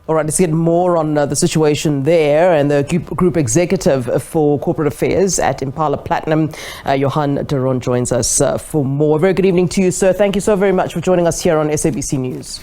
All right, let's get more on the situation there. And the Group Executive for Corporate Affairs at Impala Platinum, Johan Theron, joins us for more. Very good evening to you, sir. Thank you so very much for joining us here on SABC News.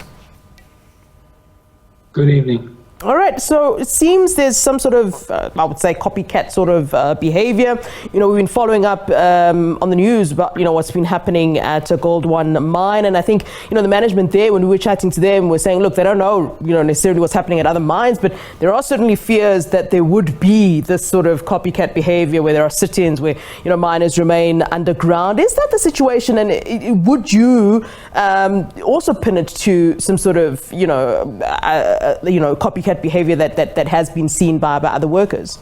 Good evening. All right, so it seems there's some sort of, I would say, copycat sort of behavior. You know, we've been following up on the news about, what's been happening at Gold One Mine. And I think, the management there, when we were chatting to them, were saying, look, they don't know, necessarily what's happening at other mines, but there are certainly fears that there would be this sort of copycat behavior where there are sit-ins where, miners remain underground. Is that the situation? And would you also pin it to some sort of, copycat behavior that has been seen by other workers?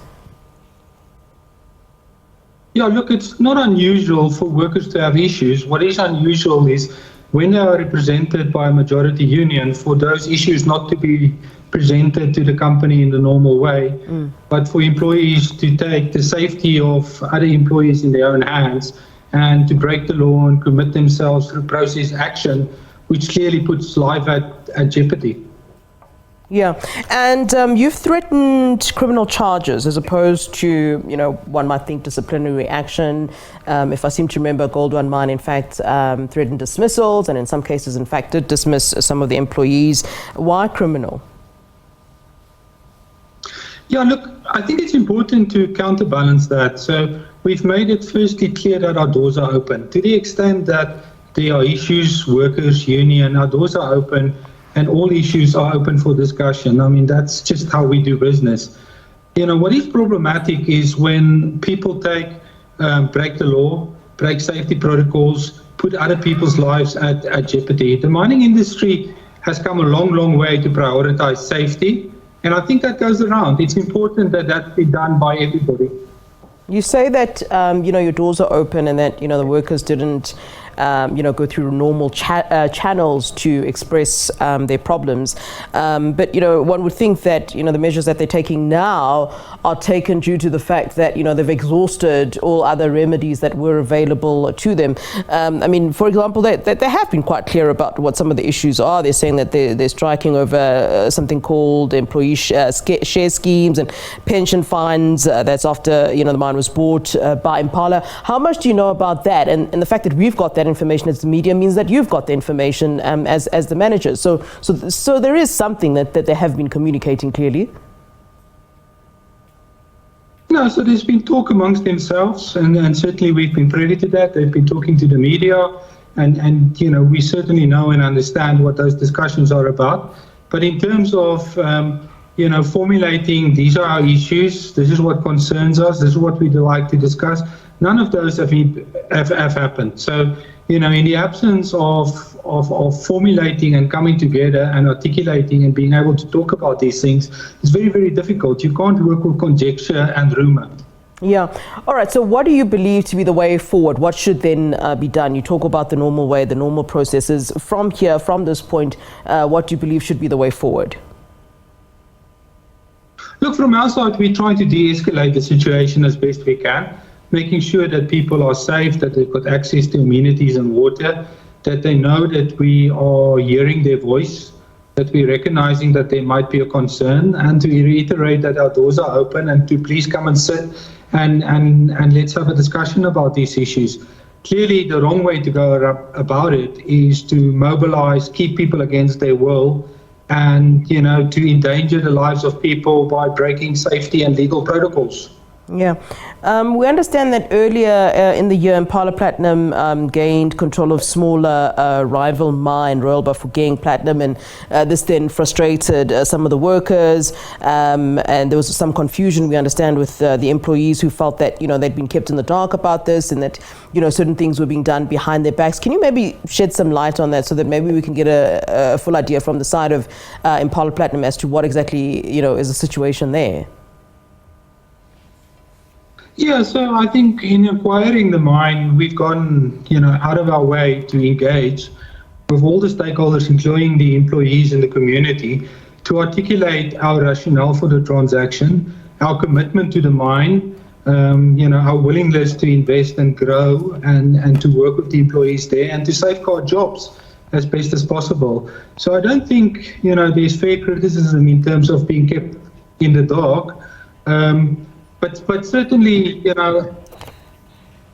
Yeah, look, it's not unusual for workers to have issues. What is unusual is when they are represented by a majority union, for those issues not to be presented to the company in the normal way, but for employees to take the safety of other employees in their own hands and to break the law and commit themselves through process action, which clearly puts life at jeopardy. Yeah, and you've threatened criminal charges as opposed to, one might think disciplinary action. If I seem to remember, Gold One Mine, in fact, threatened dismissals and in some cases, in fact, did dismiss some of the employees. Why criminal? Yeah, look, I think it's important to counterbalance that. So we've made it firstly clear that our doors are open. To the extent that there are issues, workers, union, our doors are open. And all issues are open for discussion. I mean, that's just how we do business. What is problematic is when people break the law, break safety protocols, put other people's lives at jeopardy. The mining industry has come a long, long way to prioritize safety. And I think that goes around. It's important that that be done by everybody. You say that, your doors are open and that, the workers didn't go through normal channels to express their problems. But, one would think that, the measures that they're taking now are taken due to the fact that, they've exhausted all other remedies that were available to them. I mean, for example, they have been quite clear about what some of the issues are. They're saying that they're striking over something called employee share schemes and pension funds. That's after, the mine was bought by Impala. How much do you know about that? And the fact that we've got that information as the media means that you've got the information as the managers. So there is something that they have been communicating clearly. No, so there's been talk amongst themselves, and certainly we've been privy to that. They've been talking to the media, and we certainly know and understand what those discussions are about. But in terms of formulating, these are our issues, this is what concerns us, this is what we'd like to discuss, none of those have happened. So, in the absence of formulating and coming together and articulating and being able to talk about these things, it's very, very difficult. You can't work with conjecture and rumor. Yeah. All right. So what do you believe to be the way forward? What should then be done? You talk about the normal way, the normal processes. From here, from this point, what do you believe should be the way forward? Look, from our side, we're trying to de-escalate the situation as best we can, making sure that people are safe, that they've got access to amenities and water, that they know that we are hearing their voice, that we're recognizing that there might be a concern, and to reiterate that our doors are open and to please come and sit and let's have a discussion about these issues. Clearly, the wrong way to go about it is to mobilize, keep people against their will, and to endanger the lives of people by breaking safety and legal protocols. Yeah. We understand that earlier in the year, Impala Platinum gained control of smaller rival mine, Royal Bafokeng Platinum, and this then frustrated some of the workers, and there was some confusion, we understand, with the employees who felt that, they'd been kept in the dark about this and that, certain things were being done behind their backs. Can you maybe shed some light on that so that maybe we can get a full idea from the side of Impala Platinum as to what exactly, is the situation there? Yeah, so I think in acquiring the mine, we've gone, out of our way to engage with all the stakeholders, including the employees in the community, to articulate our rationale for the transaction, our commitment to the mine, our willingness to invest and grow and to work with the employees there and to safeguard jobs. as best as possible. So I don't think, there's fair criticism in terms of being kept in the dark. But certainly,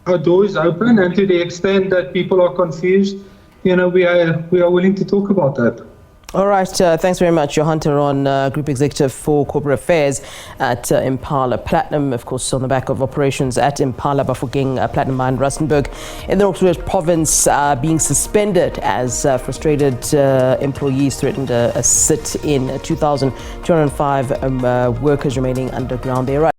our door is open, and to the extent that people are confused, we are willing to talk about that. All right, thanks very much, Johan Theron, Group Executive for Corporate Affairs at Impala Platinum, of course, on the back of operations at Impala Bafokeng Platinum Mine Rustenburg in the Northwest Province being suspended as frustrated employees threatened a sit-in. 2,205 workers remaining underground there.